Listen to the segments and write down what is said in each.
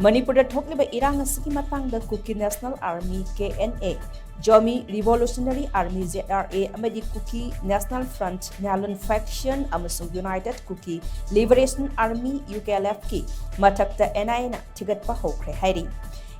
Manipur THOKLIBA IRANG ASIGI MATANGDA KUKI National Army KNA, ZOMI Revolutionary Army ZRA, AMADI KUKI National Front NEHLUN Faction, AMASUNG United KUKI Liberation Army Uklf ki MATHAKTA NIA THIGATPA HOUKHRE HAIRI.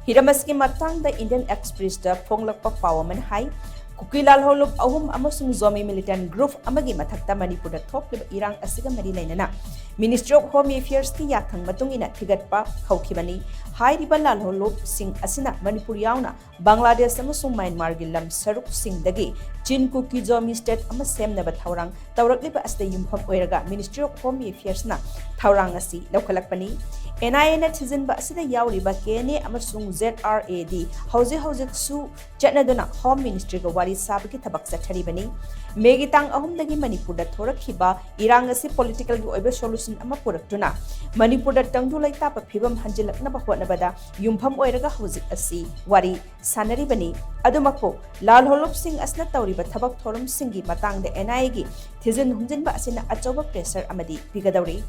Hiramaski matangda Indian Express da Ponglakpa Powerman Hai, KUKI lalholop ahum amasung ZOMI militant group amagi MATHAKTA Manipur da THOKLIBA IRANG ASIGA mari lainana. Ministry of Home Affairs ki yathang matungina thigatpa haukhibani. HAIRI lalholop sing asina Manipur yauna Bangladesh amasung Myanmar gi lam saruk sing dagi Chin KUKI ZOMI state ama semnaba thaurang tawrakliba asda yumpham oiraga Ministry of Home Affairs na thaurang asi lawkhalakpani. NIA na thizinba asida yauriba KNA amasung ZRAD hauzik su chatnaduna Home Ministry ga wari sabaki thabak chatharibani. Megi tang ahum dagi Manipur da thorakhiba irang asi political gi oiba solution ama puraktuna Manipur da tangdu laita pa phibam hanjilakna ba hotnabada yumpham oiraga hauzik asi wari sanaribani. Adumakpo lal holop sing asna tawriba thabak thorum singi matangda NIA gi thizin humjinba asina achoba pressure amadi pigadauri.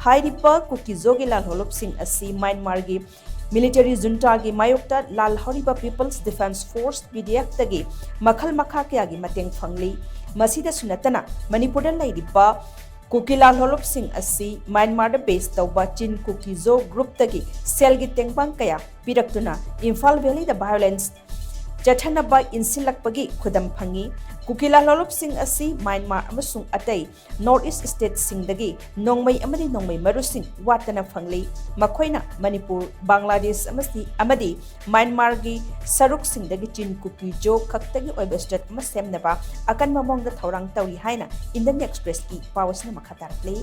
HAIRI KUKI zogi lal holop sing asi Myanmar gi military junta gi mayokta lal horiba People's Defense Force PDF tagi makhal makha kya gi mateng phangli. Masida sunatana Manipur da laidiba KUKI lal holop sing asi Myanmar da base tawba Chin KUKI zo group tagi sel gi tengbang kaya piraktuna Imphal Valley da violence Jathanaba insilakpagi khudam phangi. KUKI lal holop sing asi Myanmar amasung atai Northeast state sing dagi nongmai amadi nongmai marusing watana phangli. Makhoina Manipur Bangladesh amadi Myanmar gi saruk sing dagi Chin KUKI jo khaktagi oiba state masemnaba akan mamong da thaurang tawi haina Indian Express ki pawas na makhatarplay.